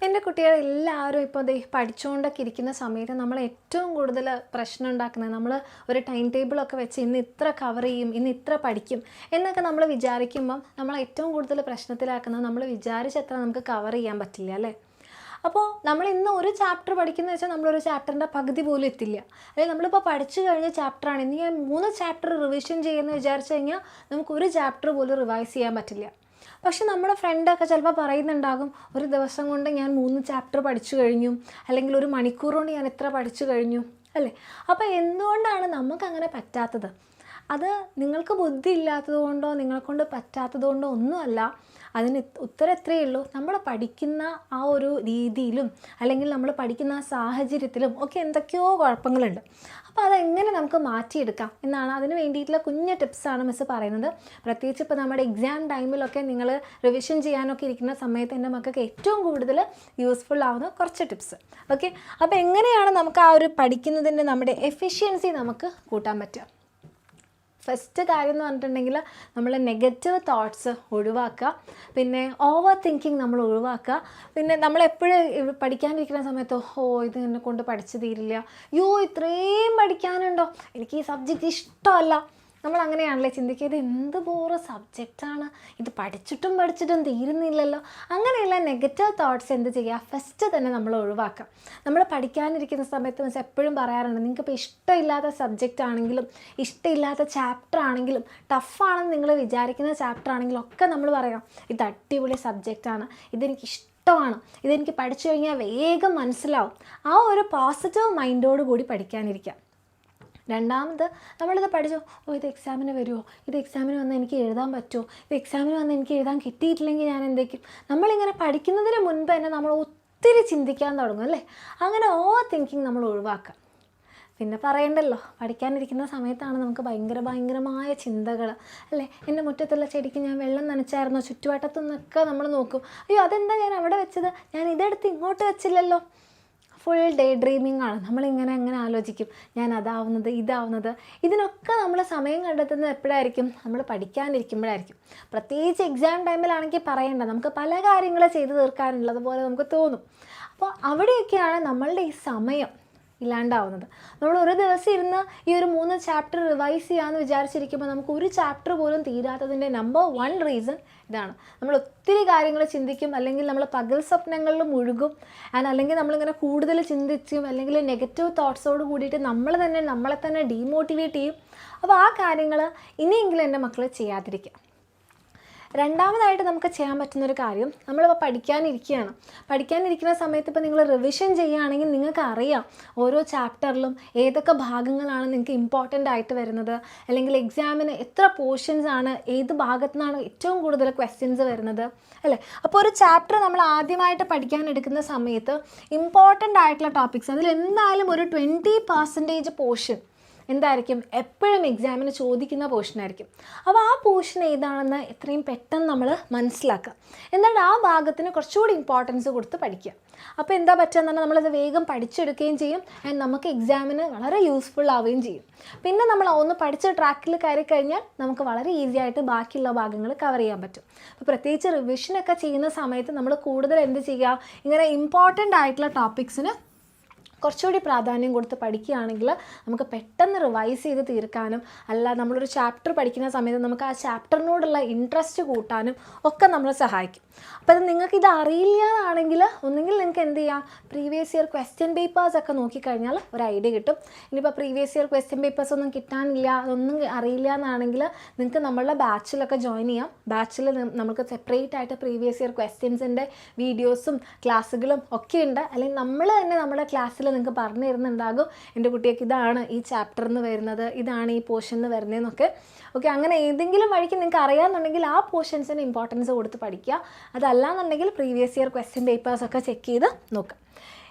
എൻ്റെ കുട്ടികളെല്ലാവരും ഇപ്പോൾ ദേ പഠിച്ചുകൊണ്ടൊക്കെ ഇരിക്കുന്ന സമയത്ത് നമ്മൾ ഏറ്റവും കൂടുതൽ പ്രശ്നം ഉണ്ടാക്കുന്നത് നമ്മൾ ഒരു ടൈം ടേബിളൊക്കെ വെച്ച് ഇന്ന് ഇത്ര കവർ ചെയ്യും, ഇന്ന് ഇത്ര പഠിക്കും എന്നൊക്കെ നമ്മൾ വിചാരിക്കുമ്പം നമ്മൾ ഏറ്റവും കൂടുതൽ പ്രശ്നത്തിലാക്കുന്നത് നമ്മൾ വിചാരിച്ചത്ര നമുക്ക് കവർ ചെയ്യാൻ പറ്റില്ല അല്ലേ. അപ്പോൾ നമ്മൾ ഇന്ന് ഒരു ചാപ്റ്റർ പഠിക്കുന്നത് വെച്ചാൽ നമ്മളൊരു ചാപ്റ്ററിൻ്റെ പകുതി പോലും എത്തില്ല. അല്ലെങ്കിൽ നമ്മളിപ്പോൾ പഠിച്ചു കഴിഞ്ഞ ചാപ്റ്ററാണ്, ഇനി ഞാൻ 3 ചാപ്റ്റർ റിവിഷൻ ചെയ്യുമെന്ന് വിചാരിച്ചു കഴിഞ്ഞാൽ നമുക്കൊരു ചാപ്റ്റർ പോലും റിവൈസ് ചെയ്യാൻ പറ്റില്ല. പക്ഷെ നമ്മുടെ ഫ്രണ്ടൊക്കെ ചിലപ്പോൾ പറയുന്നുണ്ടാകും, ഒരു ദിവസം കൊണ്ട് ഞാൻ 3 ചാപ്റ്റർ പഠിച്ചു കഴിഞ്ഞു, അല്ലെങ്കിൽ ഒരു മണിക്കൂർ കൊണ്ട് ഞാൻ എത്ര പഠിച്ചു കഴിഞ്ഞു അല്ലേ. അപ്പോൾ എന്തുകൊണ്ടാണ് നമുക്കങ്ങനെ പറ്റാത്തത്? അത് നിങ്ങൾക്ക് ബുദ്ധി ഇല്ലാത്തത് കൊണ്ടോ നിങ്ങളെക്കൊണ്ട് പറ്റാത്തത് കൊണ്ടോ ഒന്നുമല്ല. അതിന് ഉത്തരം എത്രയേ ഉള്ളൂ, നമ്മൾ പഠിക്കുന്ന ആ ഒരു രീതിയിലും അല്ലെങ്കിൽ നമ്മൾ പഠിക്കുന്ന ആ സാഹചര്യത്തിലും ഒക്കെ എന്തൊക്കെയോ കുഴപ്പങ്ങളുണ്ട്. അപ്പോൾ അതെങ്ങനെ നമുക്ക് മാറ്റിയെടുക്കാം എന്നാണ്, അതിന് വേണ്ടിയിട്ടുള്ള കുഞ്ഞു ടിപ്സാണ് മിസ്സ് പറയുന്നത്. പ്രത്യേകിച്ച് ഇപ്പോൾ നമ്മുടെ എക്സാം ടൈമിലൊക്കെ നിങ്ങൾ റിവിഷൻ ചെയ്യാനൊക്കെ ഇരിക്കുന്ന സമയത്ത് എൻ്റെ മക്കൾക്ക് ഏറ്റവും കൂടുതൽ യൂസ്ഫുൾ ആവുന്ന കുറച്ച് ടിപ്സ്. ഓക്കെ, അപ്പോൾ എങ്ങനെയാണ് നമുക്ക് ആ ഒരു പഠിക്കുന്നതിൻ്റെ നമ്മുടെ എഫിഷ്യൻസി നമുക്ക് കൂട്ടാൻ പറ്റുക? ഫസ്റ്റ് കാര്യം എന്ന് പറഞ്ഞിട്ടുണ്ടെങ്കിൽ നമ്മൾ നെഗറ്റീവ് തോട്ട്സ് ഒഴിവാക്കുക, പിന്നെ ഓവർ തിങ്കിങ് നമ്മൾ ഒഴിവാക്കുക. പിന്നെ നമ്മളെപ്പോഴും പഠിക്കാനിരിക്കുന്ന സമയത്ത് ഇത് എന്നെ കൊണ്ട് പഠിച്ചു തീരില്ല, ഇത്രയും പഠിക്കാനുണ്ടോ, എനിക്ക് ഈ സബ്ജക്റ്റ് ഇഷ്ടമല്ല, നമ്മൾ അങ്ങനെയാണല്ലേ ചിന്തിക്കുക, ഇത് എന്ത് ബോറ് സബ്ജക്റ്റാണ്, ഇത് പഠിച്ചിട്ടും തീരുന്നില്ലല്ലോ. അങ്ങനെയുള്ള നെഗറ്റീവ് തോട്ട്സ് എന്ത് ചെയ്യുക, ഫസ്റ്റ് തന്നെ നമ്മൾ ഒഴിവാക്കുക. നമ്മൾ പഠിക്കാനിരിക്കുന്ന സമയത്ത് വെച്ചാൽ എപ്പോഴും പറയാറുണ്ട്, നിങ്ങൾക്കിപ്പോൾ ഇഷ്ടമില്ലാത്ത സബ്ജക്റ്റ് ആണെങ്കിലും ഇഷ്ടമില്ലാത്ത ചാപ്റ്റർ ആണെങ്കിലും ടഫാണെന്ന് നിങ്ങൾ വിചാരിക്കുന്ന ചാപ്റ്റർ ആണെങ്കിലും ഒക്കെ നമ്മൾ പറയാം, ഇത് അടിപൊളി സബ്ജക്റ്റാണ്, ഇതെനിക്ക് ഇഷ്ടമാണ്, ഇതെനിക്ക് പഠിച്ചു കഴിഞ്ഞാൽ വേഗം മനസ്സിലാവും. ആ ഒരു പോസിറ്റീവ് മൈൻഡോട് കൂടി പഠിക്കാനിരിക്കാം. രണ്ടാമത് നമ്മളിത് പഠിച്ചോ, ഇത് എക്സാമിന് വരുമോ, ഇത് എക്സാമിന് വന്ന് എനിക്ക് എഴുതാൻ പറ്റുമോ, ഇത് എക്സാമിന് വന്ന് എനിക്ക് എഴുതാൻ കിട്ടിയിട്ടില്ലെങ്കിൽ ഞാൻ എന്തൊക്കെയും, നമ്മളിങ്ങനെ പഠിക്കുന്നതിന് മുൻപ് തന്നെ നമ്മൾ ഒത്തിരി ചിന്തിക്കാൻ തുടങ്ങും അല്ലേ. അങ്ങനെ ഓവർ തിങ്കിങ് നമ്മൾ ഒഴിവാക്കാം. പിന്നെ പറയണ്ടല്ലോ, പഠിക്കാനിരിക്കുന്ന സമയത്താണ് നമുക്ക് ഭയങ്കരമായ ചിന്തകൾ അല്ലേ. എൻ്റെ മുറ്റത്തുള്ള ചെടിക്ക് ഞാൻ വെള്ളം നനച്ചായിരുന്നോ, ചുറ്റുവട്ടത്തു നിന്നൊക്കെ നമ്മൾ നോക്കും, അതെന്താ ഞാൻ അവിടെ വെച്ചത്, ഞാൻ ഇതെടുത്ത് ഇങ്ങോട്ട് വെച്ചില്ലല്ലോ. ഫുൾ ഡേ ഡ്രീമിംഗ് ആണ്. നമ്മളിങ്ങനെ ആലോചിക്കും, ഞാൻ അതാവുന്നത് ഇതാവുന്നത്. ഇതിനൊക്കെ നമ്മൾ സമയം കണ്ടെത്തുന്നത് എപ്പോഴായിരിക്കും, നമ്മൾ പഠിക്കാനിരിക്കുമ്പോഴായിരിക്കും. പ്രത്യേകിച്ച് എക്സാം ടൈമിലാണെങ്കിൽ പറയണ്ട, നമുക്ക് പല കാര്യങ്ങൾ ചെയ്തു തീർക്കാനുള്ളതുപോലെ നമുക്ക് തോന്നും. അപ്പോൾ അവിടെയൊക്കെയാണ് നമ്മളുടെ ഈ സമയം ഇല്ലാണ്ടാവുന്നത്. നമ്മൾ ഒരു ദിവസം ഇരുന്ന് ഈ ഒരു 3 ചാപ്റ്റർ റിവൈസ് ചെയ്യാമെന്ന് വിചാരിച്ചിരിക്കുമ്പോൾ നമുക്ക് ഒരു ചാപ്റ്റർ പോലും തീരാത്തതിൻ്റെ നമ്പർ 1 റീസൺ ഇതാണ്. നമ്മൾ ഒത്തിരി കാര്യങ്ങൾ ചിന്തിക്കും, അല്ലെങ്കിൽ നമ്മൾ പകൽ സ്വപ്നങ്ങളിൽ മുഴുകും, അല്ലെങ്കിൽ നമ്മളിങ്ങനെ കൂടുതൽ ചിന്തിച്ചും അല്ലെങ്കിൽ നെഗറ്റീവ് തോട്ട്സോട് കൂടിയിട്ട് നമ്മളെ തന്നെ ഡീമോട്ടിവേറ്റ് ചെയ്യും. അപ്പോൾ ആ കാര്യങ്ങൾ ഇനിയെങ്കിലും എൻ്റെ മക്കൾ ചെയ്യാതിരിക്കുക. രണ്ടാമതായിട്ട് നമുക്ക് ചെയ്യാൻ പറ്റുന്നൊരു കാര്യം, നമ്മളിപ്പോൾ പഠിക്കാനിരിക്കുന്ന സമയത്ത് ഇപ്പോൾ നിങ്ങൾ റിവിഷൻ ചെയ്യുകയാണെങ്കിൽ നിങ്ങൾക്ക് അറിയാം ഓരോ ചാപ്റ്ററിലും ഏതൊക്കെ ഭാഗങ്ങളാണ് നിങ്ങൾക്ക് ഇമ്പോർട്ടൻ്റ് ആയിട്ട് വരുന്നത്, അല്ലെങ്കിൽ എക്സാമിന് എത്ര പോർഷൻസ് ആണ്, ഏത് ഭാഗത്തു നിന്നാണ് ഏറ്റവും കൂടുതൽ ക്വസ്റ്റ്യൻസ് വരുന്നത് അല്ലേ. അപ്പോൾ ഒരു ചാപ്റ്റർ നമ്മൾ ആദ്യമായിട്ട് പഠിക്കാനെടുക്കുന്ന സമയത്ത് ഇമ്പോർട്ടൻ്റ് ആയിട്ടുള്ള ടോപ്പിക്സ് അതിൽ എന്തായാലും ഒരു 20% പോർഷൻ എന്തായിരിക്കും, എപ്പോഴും എക്സാമിന് ചോദിക്കുന്ന പോർഷനായിരിക്കും. അപ്പോൾ ആ പോർഷൻ ഏതാണെന്ന് എത്രയും പെട്ടെന്ന് നമ്മൾ മനസ്സിലാക്കുക. എന്നിട്ട് ആ ഭാഗത്തിന് കുറച്ചുകൂടി ഇമ്പോർട്ടൻസ് കൊടുത്ത് പഠിക്കുക. അപ്പോൾ എന്താ പറ്റുകയെന്ന് പറഞ്ഞാൽ നമ്മളത് വേഗം പഠിച്ചെടുക്കുകയും ചെയ്യും, ആൻഡ് നമുക്ക് എക്സാമിന് വളരെ യൂസ്ഫുൾ ആവുകയും ചെയ്യും. പിന്നെ നമ്മൾ ഒന്ന് പഠിച്ച ട്രാക്കിൽ കയറി കഴിഞ്ഞാൽ നമുക്ക് വളരെ ഈസി ആയിട്ട് ബാക്കിയുള്ള ഭാഗങ്ങൾ കവർ ചെയ്യാൻ പറ്റും. അപ്പോൾ പ്രത്യേകിച്ച് റിവിഷനൊക്കെ ചെയ്യുന്ന സമയത്ത് നമ്മൾ കൂടുതൽ എന്ത് ചെയ്യുക, ഇങ്ങനെ ഇമ്പോർട്ടൻ്റ് ആയിട്ടുള്ള ടോപ്പിക്സിന് കുറച്ചുകൂടി പ്രാധാന്യം കൊടുത്ത് പഠിക്കുകയാണെങ്കിൽ നമുക്ക് പെട്ടെന്ന് റിവൈസ് ചെയ്ത് തീർക്കാനും, അല്ല നമ്മളൊരു ചാപ്റ്റർ പഠിക്കുന്ന സമയത്ത് നമുക്ക് ആ ചാപ്റ്ററിനോടുള്ള ഇൻട്രസ്റ്റ് കൂട്ടാനും ഒക്കെ നമ്മളെ സഹായിക്കും. അപ്പോൾ അത് നിങ്ങൾക്കിത് അറിയില്ല എന്നാണെങ്കിൽ ഒന്നുകിൽ നിങ്ങൾക്ക് എന്ത് ചെയ്യാം, പ്രീവിയസ് ഇയർ ക്വസ്റ്റ്യൻ പേപ്പേഴ്സൊക്കെ നോക്കിക്കഴിഞ്ഞാൽ ഒരു ഐഡിയ കിട്ടും. ഇനിയിപ്പോൾ പ്രീവിയസ് ഇയർ ക്വസ്റ്റ്യൻ പേപ്പേഴ്സ് ഒന്നും കിട്ടാനില്ല, അതൊന്നും അറിയില്ല എന്നാണെങ്കിൽ നിങ്ങൾക്ക് നമ്മളുടെ ബാച്ചിലൊക്കെ ജോയിൻ ചെയ്യാം. ബാച്ചിൽ നമുക്ക് സെപ്പറേറ്റ് ആയിട്ട് പ്രീവിയസ് ഇയർ ക്വസ്റ്റ്യൻസിൻ്റെ വീഡിയോസും ക്ലാസ്സുകളും ഒക്കെ ഉണ്ട്. അല്ലെങ്കിൽ നമ്മൾ തന്നെ നമ്മുടെ ക്ലാസ്സിൽ നിങ്ങൾക്ക് പറഞ്ഞു തരുന്നുണ്ടാകും, എൻ്റെ കുട്ടിയൊക്കെ ഇതാണ് ഈ ചാപ്റ്ററിൽ നിന്ന് വരുന്നത്, ഇതാണ് ഈ പോർഷനിൽ നിന്ന് വരുന്നതെന്നൊക്കെ. ഓക്കെ, അങ്ങനെ ഏതെങ്കിലും വഴിക്ക് നിങ്ങൾക്ക് അറിയാമെന്നുണ്ടെങ്കിൽ ആ പോർഷൻസിന് ഇമ്പോർട്ടൻസ് കൊടുത്ത് പഠിക്കുക. അതല്ലാന്നുണ്ടെങ്കിൽ പ്രീവിയസ് ഇയർ ക്വസ്റ്റ്യൻ പേപ്പേഴ്സൊക്കെ ചെക്ക് ചെയ്ത് നോക്കുക.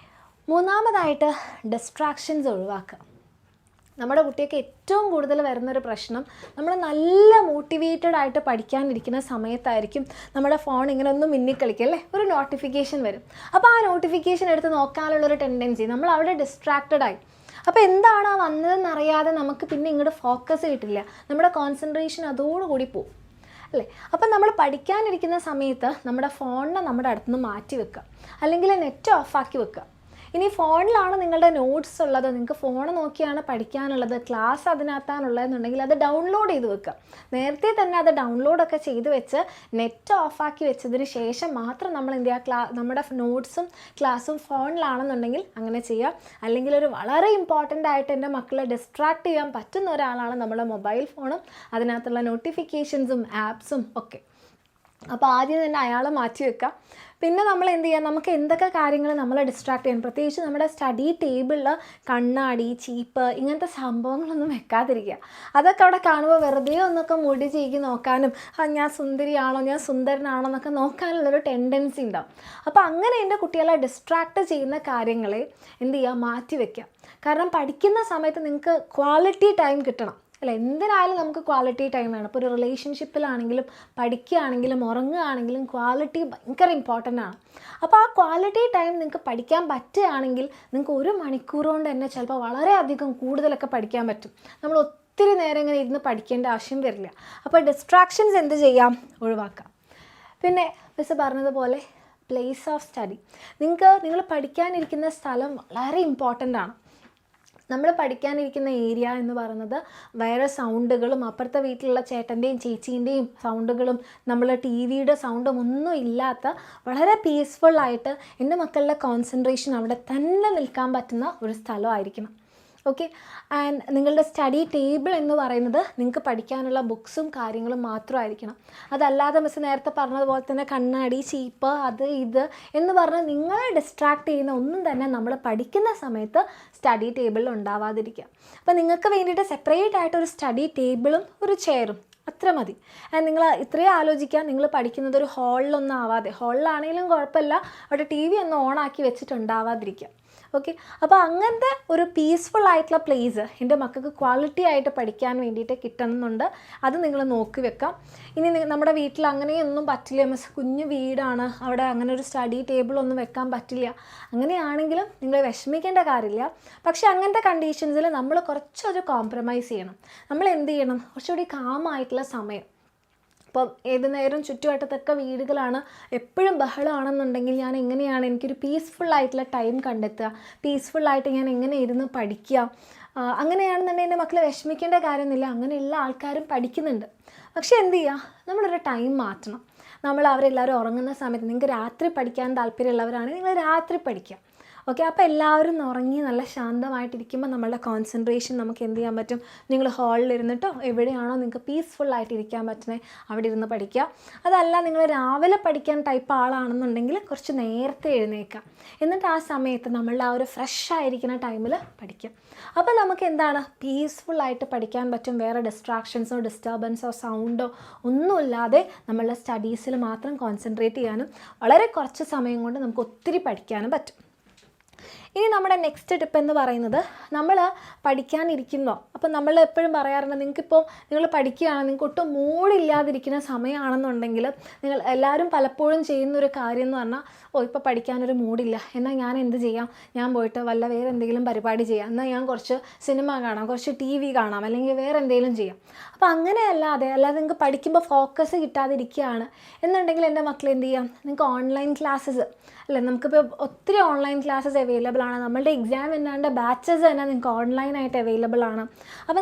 മൂന്നാമതായിട്ട് ഡിസ്ട്രാക്ഷൻസ് ഒഴിവാക്കുക. നമ്മുടെ കുട്ടിയൊക്കെ ഏറ്റവും കൂടുതൽ വരുന്നൊരു പ്രശ്നം, നമ്മൾ നല്ല മോട്ടിവേറ്റഡ് ആയിട്ട് പഠിക്കാനിരിക്കുന്ന സമയത്തായിരിക്കും നമ്മുടെ ഫോൺ ഇങ്ങനെ ഒന്ന് മിന്നിക്കളിക്കും അല്ലേ, ഒരു നോട്ടിഫിക്കേഷൻ വരും. അപ്പോൾ ആ നോട്ടിഫിക്കേഷൻ എടുത്ത് നോക്കാനുള്ളൊരു ടെൻഡൻസി, നമ്മൾ അവിടെ ഡിസ്ട്രാക്റ്റഡായി. അപ്പോൾ എന്താണ് ആ വന്നതെന്നറിയാതെ നമുക്ക് പിന്നെ ഇങ്ങോട്ട് ഫോക്കസ് കിട്ടില്ല, നമ്മുടെ കോൺസെൻട്രേഷൻ അതോടുകൂടി പോകും. അല്ലേ? അപ്പം നമ്മൾ പഠിക്കാനിരിക്കുന്ന സമയത്ത് നമ്മുടെ ഫോണിനെ നമ്മുടെ അടുത്തുനിന്ന് മാറ്റി വെക്കുക, അല്ലെങ്കിൽ നെറ്റ് ഓഫാക്കി വെക്കുക. ഇനി ഫോണിലാണ് നിങ്ങളുടെ നോട്ട്സ് ഉള്ളത്, നിങ്ങൾക്ക് ഫോൺ നോക്കിയാണ് പഠിക്കാനുള്ളത്, ക്ലാസ് അതിനകത്താണുള്ളതെന്നുണ്ടെങ്കിൽ അത് ഡൗൺലോഡ് ചെയ്ത് വെക്കുക. നേരത്തെ തന്നെ അത് ഡൗൺലോഡൊക്കെ ചെയ്ത് വെച്ച് നെറ്റ് ഓഫാക്കി വെച്ചതിന് ശേഷം മാത്രം നമ്മൾ എന്ത് ചെയ്യുക, നമ്മുടെ നോട്ട്സും ക്ലാസ്സും ഫോണിലാണെന്നുണ്ടെങ്കിൽ അങ്ങനെ ചെയ്യുക. അല്ലെങ്കിൽ ഒരു വളരെ ഇമ്പോർട്ടൻ്റ് ആയിട്ട് എൻ്റെ മക്കളെ ഡിസ്ട്രാക്ട് ചെയ്യാൻ പറ്റുന്ന ഒരാളാണ് നമ്മുടെ മൊബൈൽ ഫോണും അതിനകത്തുള്ള നോട്ടിഫിക്കേഷൻസും ആപ്സും ഒക്കെ. അപ്പോൾ ആദ്യം തന്നെ അയാളെ മാറ്റി വെക്കുക. പിന്നെ നമ്മൾ എന്ത് ചെയ്യുക, നമുക്ക് എന്തൊക്കെ കാര്യങ്ങൾ നമ്മളെ ഡിസ്ട്രാക്ട് ചെയ്യണം, പ്രത്യേകിച്ച് നമ്മുടെ സ്റ്റഡി ടേബിളിൽ കണ്ണാടി, ചീപ്പ് ഇങ്ങനത്തെ സംഭവങ്ങളൊന്നും വെക്കാതിരിക്കുക. അതൊക്കെ അവിടെ കാണുമ്പോൾ വെറുതെ ഒന്നൊക്കെ മുടി ചീകി നോക്കാനും ഞാൻ സുന്ദരിയാണോ ഞാൻ സുന്ദരനാണോ എന്നൊക്കെ നോക്കാനുള്ളൊരു ടെൻഡൻസി ഉണ്ടാവും. അപ്പോൾ അങ്ങനെ എൻ്റെ കുട്ടികളെ ഡിസ്ട്രാക്ട് ചെയ്യുന്ന കാര്യങ്ങളെ എന്ത് ചെയ്യുക, മാറ്റി വയ്ക്കുക. കാരണം പഠിക്കുന്ന സമയത്ത് നിങ്ങൾക്ക് ക്വാളിറ്റി ടൈം കിട്ടണം, അല്ല? എന്തിനായാലും നമുക്ക് ക്വാളിറ്റി ടൈം വേണം. ഇപ്പോൾ ഒരു റിലേഷൻഷിപ്പിലാണെങ്കിലും പഠിക്കുകയാണെങ്കിലും ഉറങ്ങുകയാണെങ്കിലും ക്വാളിറ്റി ഭയങ്കര ഇമ്പോർട്ടൻ്റ് ആണ്. അപ്പോൾ ആ ക്വാളിറ്റി ടൈം നിങ്ങൾക്ക് പഠിക്കാൻ പറ്റുകയാണെങ്കിൽ നിങ്ങൾക്ക് 1 മണിക്കൂർ കൊണ്ട് തന്നെ ചിലപ്പോൾ വളരെയധികം കൂടുതലൊക്കെ പഠിക്കാൻ പറ്റും. നമ്മൾ ഒത്തിരി നേരം ഇങ്ങനെ ഇരുന്ന് പഠിക്കേണ്ട ആവശ്യം വരില്ല. അപ്പോൾ ഡിസ്ട്രാക്ഷൻസ് എന്ത് ചെയ്യാം, ഒഴിവാക്കാം. പിന്നെ മിസ് പറഞ്ഞതുപോലെ പ്ലേസ് ഓഫ് സ്റ്റഡി, നിങ്ങൾ പഠിക്കാനിരിക്കുന്ന സ്ഥലം വളരെ ഇമ്പോർട്ടൻ്റ് ആണ്. നമ്മൾ പഠിക്കാനിരിക്കുന്ന ഏരിയ എന്ന് പറയുന്നത് വേറെ സൗണ്ടുകളും അപ്പുറത്തെ വീട്ടിലുള്ള ചേട്ടൻ്റെയും ചേച്ചീൻ്റെയും സൗണ്ടുകളും നമ്മൾ ടി വിയുടെ സൗണ്ടും ഒന്നും ഇല്ലാത്ത വളരെ പീസ്ഫുള്ളായിട്ട് എൻ്റെ മക്കളുടെ കോൺസെൻട്രേഷൻ അവിടെ തന്നെ നിൽക്കാൻ പറ്റുന്ന ഒരു സ്ഥലമായിരിക്കണം. ഓക്കെ. ആൻഡ് നിങ്ങളുടെ സ്റ്റഡി ടേബിൾ എന്ന് പറയുന്നത് നിങ്ങൾക്ക് പഠിക്കാനുള്ള ബുക്സും കാര്യങ്ങളും മാത്രമായിരിക്കണം. അതല്ലാതെ മിസ് നേരത്തെ പറഞ്ഞതുപോലെ തന്നെ കണ്ണാടി, ചീപ്പ്, അത് ഇത് എന്ന് പറഞ്ഞ് നിങ്ങളെ ഡിസ്ട്രാക്ട് ചെയ്യുന്ന ഒന്നും തന്നെ നമ്മൾ പഠിക്കുന്ന സമയത്ത് സ്റ്റഡി ടേബിളിൽ ഉണ്ടാവാതിരിക്കുക. അപ്പോൾ നിങ്ങൾക്ക് വേണ്ടിയിട്ട് സെപ്പറേറ്റ് ആയിട്ട് ഒരു സ്റ്റഡി ടേബിളും ഒരു ചെയറും അത്ര മതി. ആൻഡ് നിങ്ങൾ ഇത്രയും ആലോചിക്കുക, നിങ്ങൾ പഠിക്കുന്നത് ഒരു ഹാളിലൊന്നും ആവാതെ, ഹാളിലാണെങ്കിലും കുഴപ്പമില്ല, അവിടെ ടി വി ഒന്ന് ഓണാക്കി വെച്ചിട്ടുണ്ടാവാതിരിക്കുക. ഓക്കെ. അപ്പോൾ അങ്ങനത്തെ ഒരു പീസ്ഫുൾ ആയിട്ടുള്ള പ്ലേസ് എൻ്റെ മക്കൾക്ക് ക്വാളിറ്റി ആയിട്ട് പഠിക്കാൻ വേണ്ടിയിട്ട് കിട്ടണമെന്നുണ്ട്. അത് നിങ്ങൾ നോക്കി വെക്കാം. ഇനി നമ്മുടെ വീട്ടിൽ അങ്ങനെയൊന്നും പറ്റില്ല, മിസ് കുഞ്ഞു വീടാണ്, അവിടെ അങ്ങനെ ഒരു സ്റ്റഡി ടേബിളൊന്നും വെക്കാൻ പറ്റില്ല, അങ്ങനെയാണെങ്കിലും നിങ്ങൾ വിഷമിക്കേണ്ട കാര്യമില്ല. പക്ഷേ അങ്ങനത്തെ കണ്ടീഷൻസിൽ നമ്മൾ കുറച്ചൊരു കോംപ്രമൈസ് ചെയ്യണം. നമ്മൾ എന്ത് ചെയ്യണം, കുറച്ചുകൂടി കാമായിട്ടുള്ള സമയം. ഇപ്പം ഏത് നേരം ചുറ്റുവട്ടത്തൊക്കെ വീടുകളാണ്, എപ്പോഴും ബഹളമാണെന്നുണ്ടെങ്കിൽ ഞാൻ എങ്ങനെയാണ് എനിക്കൊരു പീസ്ഫുള്ളായിട്ടുള്ള ടൈം കണ്ടെത്തുക, പീസ്ഫുള്ളായിട്ട് ഞാൻ എങ്ങനെ ഇരുന്ന് പഠിക്കുക. അങ്ങനെയാണെന്നുണ്ടെങ്കിൽ എൻ്റെ മക്കളെ വിഷമിക്കേണ്ട കാര്യമൊന്നുമില്ല, അങ്ങനെയുള്ള ആൾക്കാരും പഠിക്കുന്നുണ്ട്. പക്ഷേ എന്ത് ചെയ്യുക, നമ്മളൊരു ടൈം മാറ്റണം. അവരെല്ലാവരും ഉറങ്ങുന്ന സമയത്ത്, നിങ്ങൾക്ക് രാത്രി പഠിക്കാൻ താല്പര്യമുള്ളവരാണെങ്കിൽ നിങ്ങൾ രാത്രി പഠിക്കുക. ഓക്കെ. അപ്പോൾ എല്ലാവരും ഉറങ്ങി നല്ല ശാന്തമായിട്ടിരിക്കുമ്പോൾ നമ്മളുടെ കോൺസെൻട്രേഷൻ നമുക്ക് എന്ത് ചെയ്യാൻ പറ്റും, നിങ്ങൾ ഹാളിലിരുന്നിട്ടോ എവിടെയാണോ നിങ്ങൾക്ക് പീസ്ഫുള്ളായിട്ട് ഇരിക്കാൻ പറ്റുന്നത് അവിടെ ഇരുന്ന് പഠിക്കുക. അതല്ല നിങ്ങൾ രാവിലെ പഠിക്കാൻ ടൈപ്പ് ആളാണെന്നുണ്ടെങ്കിൽ കുറച്ച് നേരത്തെ എഴുന്നേക്കാം, എന്നിട്ട് ആ സമയത്ത് നമ്മളുടെ ആ ഒരു ഫ്രഷ് ആയിരിക്കുന്ന ടൈമിൽ പഠിക്കാം. അപ്പോൾ നമുക്ക് എന്താണ്, പീസ്ഫുള്ളായിട്ട് പഠിക്കാൻ പറ്റും. വേറെ ഡിസ്ട്രാക്ഷൻസോ ഡിസ്റ്റർബൻസോ സൗണ്ടോ ഒന്നുമില്ലാതെ നമ്മളുടെ സ്റ്റഡീസിൽ മാത്രം കോൺസെൻട്രേറ്റ് ചെയ്യാനും വളരെ കുറച്ച് സമയം കൊണ്ട് നമുക്ക് ഒത്തിരി പഠിക്കാനും പറ്റും. ഇനി നമ്മുടെ നെക്സ്റ്റ് ടിപ്പ് എന്ന് പറയുന്നത്, നമ്മൾ പഠിക്കാനിരിക്കുന്നോ, അപ്പോൾ നമ്മൾ എപ്പോഴും പറയാറുണ്ട്, നിങ്ങൾ പഠിക്കുകയാണ്, നിങ്ങൾക്ക് ഒട്ടും മൂഡില്ലാതിരിക്കുന്ന സമയമാണെന്നുണ്ടെങ്കിൽ നിങ്ങൾ എല്ലാവരും പലപ്പോഴും ചെയ്യുന്നൊരു കാര്യം എന്ന് പറഞ്ഞാൽ, ഇപ്പോൾ പഠിക്കാനൊരു മൂഡില്ല, എന്നാൽ ഞാൻ എന്ത് ചെയ്യാം, ഞാൻ പോയിട്ട് വേറെ എന്തെങ്കിലും പരിപാടി ചെയ്യാം, എന്നാൽ ഞാൻ കുറച്ച് സിനിമ കാണാം, കുറച്ച് ടി വി കാണാം, അല്ലെങ്കിൽ വേറെ എന്തെങ്കിലും ചെയ്യാം. അപ്പോൾ അല്ലാതെ നിങ്ങൾക്ക് പഠിക്കുമ്പോൾ ഫോക്കസ് കിട്ടാതിരിക്കുകയാണ് എന്നുണ്ടെങ്കിൽ എൻ്റെ മക്കൾ എന്ത് ചെയ്യാം, നിങ്ങൾക്ക് ഓൺലൈൻ ക്ലാസ്സസ് അല്ലേ, നമുക്കിപ്പോൾ ഒത്തിരി ഓൺലൈൻ ക്ലാസ്സസ് അവൈലബിൾ ആണ്. നമ്മളുടെ എക്സാം എന്നാണ്ട് ബാച്ചസ് തന്നെ നിങ്ങൾക്ക് ഓൺലൈനായിട്ട് അവൈലബിൾ ആണ്. അപ്പോൾ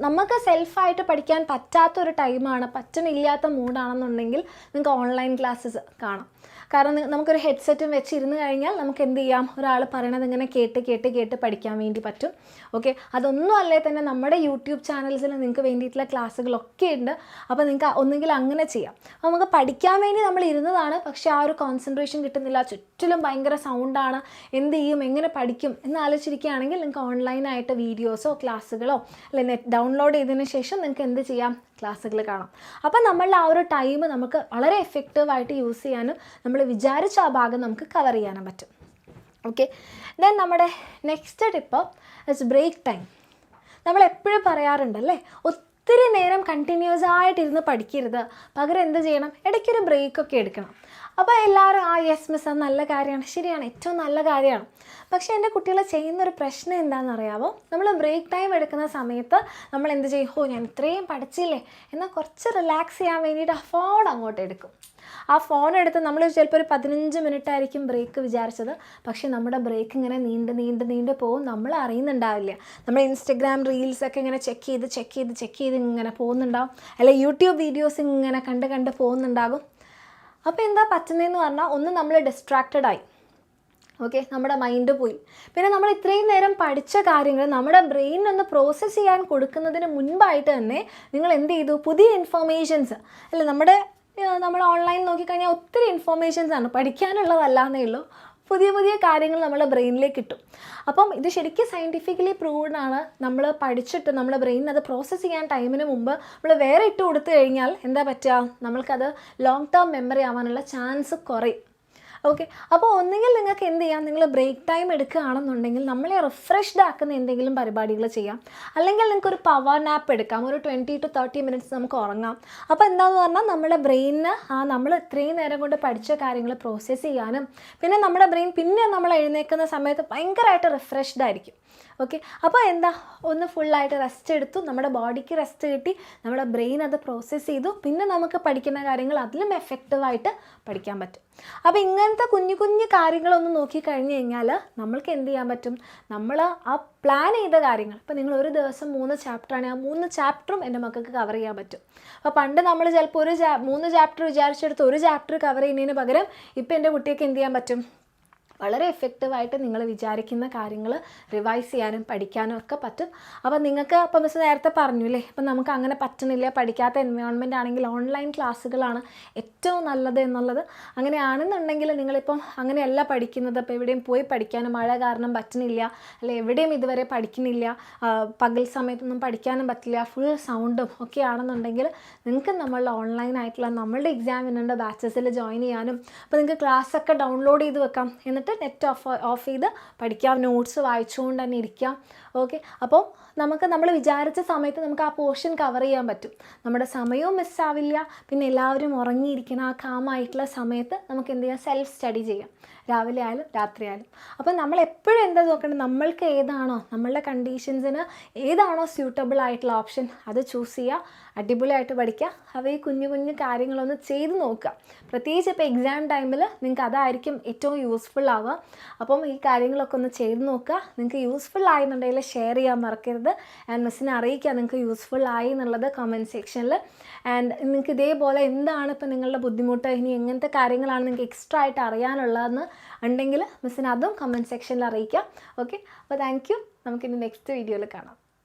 നമുക്ക് സെൽഫായിട്ട് പഠിക്കാൻ പറ്റാത്തൊരു ടൈമാണ്, പറ്റുന്നില്ലാത്ത മൂഡാണെന്നുണ്ടെങ്കിൽ നിങ്ങൾക്ക് ഓൺലൈൻ ക്ലാസ്സസ് കാണാം. കാരണം നമുക്കൊരു ഹെഡ്സെറ്റും വെച്ചിരുന്ന് കഴിഞ്ഞാൽ നമുക്ക് എന്ത് ചെയ്യാം, ഒരാൾ പറയണത് ഇങ്ങനെ കേട്ട് പഠിക്കാൻ വേണ്ടി പറ്റും. ഓക്കെ. അതൊന്നും അല്ലേ തന്നെ നമ്മുടെ യൂട്യൂബ് ചാനൽസിൽ നിങ്ങൾക്ക് വേണ്ടിയിട്ടുള്ള ക്ലാസ്സുകളൊക്കെ ഉണ്ട്. അപ്പോൾ നിങ്ങൾക്ക് ഒന്നുകിൽ അങ്ങനെ ചെയ്യാം. അപ്പോൾ നമുക്ക് പഠിക്കാൻ വേണ്ടി നമ്മൾ ഇരുന്നതാണ്, പക്ഷേ ആ ഒരു കോൺസെൻട്രേഷൻ കിട്ടുന്നില്ല, ചുറ്റിലും ഭയങ്കര സൗണ്ടാണ്, എന്ത് ചെയ്യും, എങ്ങനെ പഠിക്കും എന്ന് ആലോചിച്ചിരിക്കുകയാണെങ്കിൽ നിങ്ങൾക്ക് ഓൺലൈനായിട്ട് വീഡിയോസോ ക്ലാസ്സുകളോ അല്ലെ നെറ്റ് ഡൗൺലോഡ് ചെയ്തതിന് ശേഷം നിങ്ങൾക്ക് എന്ത് ചെയ്യാം, ക്ലാസ്സുകൾ കാണാം. അപ്പോൾ നമ്മളുടെ ആ ഒരു ടൈം നമുക്ക് വളരെ എഫക്റ്റീവായിട്ട് യൂസ് ചെയ്യാനും നമ്മൾ വിചാരിച്ച ആ ഭാഗം നമുക്ക് കവർ ചെയ്യാനും പറ്റും. ഓക്കെ. ദെൻ നമ്മുടെ next tip is break time. നമ്മൾ എപ്പോഴും പറയാറുണ്ടല്ലേ, ഒത്തിരി നേരം കണ്ടിന്യൂസ് ആയിട്ടിരുന്ന് പഠിക്കരുത്, പകരം എന്ത് ചെയ്യണം, ഇടയ്ക്കൊരു ബ്രേക്കൊക്കെ എടുക്കണം. അപ്പോൾ എല്ലാവരും യെസ് മിസ് അത് നല്ല കാര്യമാണ്, ശരിയാണ്, ഏറ്റവും നല്ല കാര്യമാണ്. പക്ഷേ എൻ്റെ കുട്ടികൾ ചെയ്യുന്നൊരു പ്രശ്നം എന്താണെന്ന് അറിയാമോ? നമ്മൾ ബ്രേക്ക് ടൈം എടുക്കുന്ന സമയത്ത് നമ്മൾ എന്ത് ചെയ്യും? ഞാൻ ഇത്രയും പഠിച്ചില്ലേ എന്നാൽ കുറച്ച് റിലാക്സ് ചെയ്യാൻ വേണ്ടിയിട്ട് ആ ഫോൺ അങ്ങോട്ട് എടുക്കും. ആ ഫോൺ എടുത്ത് നമ്മൾ ചിലപ്പോൾ ഒരു 15 മിനിറ്റ് ആയിരിക്കും ബ്രേക്ക് വിചാരിച്ചത്, പക്ഷേ നമ്മുടെ ബ്രേക്ക് ഇങ്ങനെ നീണ്ട് പോകും, നമ്മൾ അറിയുന്നുണ്ടാവില്ല. നമ്മൾ ഇൻസ്റ്റഗ്രാം റീൽസൊക്കെ ഇങ്ങനെ ചെക്ക് ചെയ്ത് ഇങ്ങനെ പോകുന്നുണ്ടാവും, അല്ലെങ്കിൽ യൂട്യൂബ് വീഡിയോസ് ഇങ്ങനെ കണ്ട് പോകുന്നുണ്ടാകും. അപ്പോൾ എന്താ പറ്റുന്നതെന്ന് പറഞ്ഞാൽ, ഒന്ന് നമ്മൾ ഡിസ്ട്രാക്റ്റഡ് ആയി, ഓക്കെ, നമ്മുടെ മൈൻഡ് പോയി. പിന്നെ നമ്മൾ ഇത്രയും നേരം പഠിച്ച കാര്യങ്ങൾ നമ്മുടെ ബ്രെയിനൊന്ന് പ്രോസസ്സ് ചെയ്യാൻ കൊടുക്കുന്നതിന് മുൻപായിട്ട് തന്നെ നിങ്ങൾ എന്ത് ചെയ്തു? പുതിയ ഇൻഫർമേഷൻസ് അല്ല, നമ്മൾ ഓൺലൈൻ നോക്കിക്കഴിഞ്ഞാൽ ഒത്തിരി ഇൻഫർമേഷൻസ് ആണ്, പഠിക്കാനുള്ളതല്ലാന്നേ ഉള്ളൂ, പുതിയ കാര്യങ്ങൾ നമ്മുടെ ബ്രെയിനിലേക്ക് കിട്ടും. അപ്പം ഇത് ശരിക്കും സയൻറ്റിഫിക്കലി പ്രൂവ്ഡ് ആണ്. നമ്മൾ പഠിച്ചിട്ട് നമ്മുടെ ബ്രെയിനിന് അത് പ്രോസസ്സ് ചെയ്യാൻ ടൈമിന് മുമ്പ് നമ്മൾ വേറെ ഇട്ട് കൊടുത്തു കഴിഞ്ഞാൽ എന്താ പറ്റുക? നമ്മൾക്കത് ലോങ് ടേം മെമ്മറി ആവാനുള്ള ചാൻസ് കുറയും. ഓക്കെ, അപ്പോൾ ഒന്നുകിൽ നിങ്ങൾക്ക് എന്ത് ചെയ്യാം, നിങ്ങൾ ബ്രേക്ക് ടൈം എടുക്കുകയാണെന്നുണ്ടെങ്കിൽ നമ്മളെ റിഫ്രഷ്ഡ് ആക്കുന്ന എന്തെങ്കിലും പരിപാടികൾ ചെയ്യാം, അല്ലെങ്കിൽ നിങ്ങൾക്ക് ഒരു പവർ നാപ്പ് എടുക്കാം, ഒരു 20 to 30 മിനിറ്റ്സ് നമുക്ക് ഉറങ്ങാം. അപ്പോൾ എന്താണെന്ന് പറഞ്ഞാൽ നമ്മുടെ ബ്രെയിനിന് നമ്മൾ ഇത്രയും നേരം കൊണ്ട് പഠിച്ച കാര്യങ്ങൾ പ്രോസസ്സ് ചെയ്യാനും, പിന്നെ നമ്മുടെ ബ്രെയിൻ പിന്നെ നമ്മൾ എഴുന്നേൽക്കുന്ന സമയത്ത് ഭയങ്കരമായിട്ട് റിഫ്രഷ്ഡ് ആയിരിക്കും. ഓക്കെ, അപ്പോൾ എന്താ, ഒന്ന് ഫുള്ളായിട്ട് റെസ്റ്റ് എടുത്തു, നമ്മുടെ ബോഡിക്ക് റെസ്റ്റ് കിട്ടി, നമ്മുടെ ബ്രെയിൻ അത് പ്രോസസ്സ് ചെയ്തു, പിന്നെ നമുക്ക് പഠിക്കുന്ന കാര്യങ്ങൾ അതിലും എഫക്റ്റീവായിട്ട് പഠിക്കാൻ പറ്റും. അപ്പോൾ ഇങ്ങനത്തെ കുഞ്ഞു കാര്യങ്ങളൊന്ന് നോക്കിക്കഴിഞ്ഞ് കഴിഞ്ഞാൽ നമ്മൾക്ക് എന്ത് ചെയ്യാൻ പറ്റും? നമ്മൾ ആ പ്ലാൻ ചെയ്ത കാര്യങ്ങൾ, ഇപ്പോൾ നിങ്ങൾ ഒരു ദിവസം 3 ചാപ്റ്ററാണ്, ആ 3 ചാപ്റ്ററും എൻ്റെ മക്കൾക്ക് കവർ ചെയ്യാൻ പറ്റും. അപ്പോൾ പണ്ട് നമ്മൾ ചിലപ്പോൾ 3 ചാപ്റ്റർ വിചാരിച്ചെടുത്ത് ഒരു ചാപ്റ്റർ കവർ ചെയ്യുന്നതിന് പകരം ഇപ്പോൾ എൻ്റെ കുട്ടിയൊക്കെ എന്ത് ചെയ്യാൻ പറ്റും? വളരെ എഫക്റ്റീവായിട്ട് നിങ്ങൾ വിചാരിക്കുന്ന കാര്യങ്ങൾ റിവൈസ് ചെയ്യാനും പഠിക്കാനും ഒക്കെ പറ്റും. അപ്പോൾ നിങ്ങൾക്ക് ഇപ്പോൾ മിസ് നേരത്തെ പറഞ്ഞു അല്ലേ, ഇപ്പം നമുക്ക് അങ്ങനെ പറ്റുന്നില്ല, പഠിക്കാത്ത എൻവയോൺമെൻ്റ് ആണെങ്കിൽ ഓൺലൈൻ ക്ലാസ്സുകളാണ് ഏറ്റവും നല്ലത് എന്നുള്ളത്. അങ്ങനെയാണെന്നുണ്ടെങ്കിൽ നിങ്ങളിപ്പം അങ്ങനെയല്ല പഠിക്കുന്നത്, ഇപ്പോൾ എവിടെയും പോയി പഠിക്കാനും മഴ കാരണം പറ്റുന്നില്ല, അല്ലെ എവിടെയും ഇതുവരെ പഠിക്കുന്നില്ല, പകൽ സമയത്തൊന്നും പഠിക്കാനും പറ്റില്ല, ഫുൾ സൗണ്ടും ഒക്കെ ആണെന്നുണ്ടെങ്കിൽ നിങ്ങൾക്ക് നമ്മളുടെ ഓൺലൈനായിട്ടുള്ള നമ്മളുടെ എക്സാമിനുണ്ട് ബാച്ചസിൽ ജോയിൻ ചെയ്യാനും, അപ്പോൾ നിങ്ങൾക്ക് ക്ലാസ്സൊക്കെ ഡൗൺലോഡ് ചെയ്ത് വെക്കാം, എന്നിട്ട് നെറ്റ് ഓഫ് ചെയ്ത് പഠിക്കാം, നോട്ട്സ് വായിച്ചുകൊണ്ട് തന്നെ ഇരിക്കാം. ഓക്കെ, അപ്പോൾ നമ്മൾ വിചാരിച്ച സമയത്ത് നമുക്ക് ആ പോർഷൻ കവർ ചെയ്യാൻ പറ്റും, നമ്മുടെ സമയവും മിസ്സാവില്ല, പിന്നെ എല്ലാവരും ഉറങ്ങിയിരിക്കുന്ന ആ കാമായിട്ടുള്ള സമയത്ത് നമുക്ക് എന്ത് ചെയ്യാം? സെൽഫ് സ്റ്റഡി ചെയ്യാം, രാവിലെ ആയാലും രാത്രി ആയാലും. അപ്പോൾ നമ്മൾ എപ്പോഴും എന്താ നോക്കേണ്ടത്? നമ്മൾക്ക് ഏതാണോ, നമ്മളുടെ കണ്ടീഷൻസിന് ഏതാണോ സ്യൂട്ടബിൾ ആയിട്ടുള്ള ഓപ്ഷൻ അത് ചൂസ് ചെയ്യുക, അടിപൊളിയായിട്ട് പഠിക്കുക. അവ ഈ കുഞ്ഞു കാര്യങ്ങളൊന്ന് ചെയ്ത് നോക്കുക. പ്രത്യേകിച്ച് ഇപ്പോൾ എക്സാം ടൈമിൽ നിങ്ങൾക്ക് അതായിരിക്കും ഏറ്റവും യൂസ്ഫുൾ ആവുക. അപ്പം ഈ കാര്യങ്ങളൊക്കെ ഒന്ന് ചെയ്ത് നോക്കുക. നിങ്ങൾക്ക് യൂസ്ഫുൾ ആയെന്നുണ്ടെങ്കിൽ ഷെയർ ചെയ്യാൻ മറക്കരുത്. ആൻഡ് മിസ്സിനെ അറിയിക്കുക നിങ്ങൾക്ക് യൂസ്ഫുൾ ആയി എന്നുള്ളത് കമൻറ്റ് സെക്ഷനിൽ. ആൻഡ് നിങ്ങൾക്ക് ഇതേപോലെ എന്താണ് ഇപ്പോൾ നിങ്ങളുടെ ബുദ്ധിമുട്ട്, ഇനി എങ്ങനത്തെ കാര്യങ്ങളാണ് നിങ്ങൾക്ക് എക്സ്ട്രാ ആയിട്ട് അറിയാനുള്ളതെന്ന് ഉണ്ടെങ്കിൽ മിസ്സിന് അതും കമൻറ്റ് സെക്ഷനിൽ അറിയിക്കാം. ഓക്കെ, അപ്പോൾ താങ്ക് യു. നമുക്കിനി നെക്സ്റ്റ് വീഡിയോയിൽ കാണാം.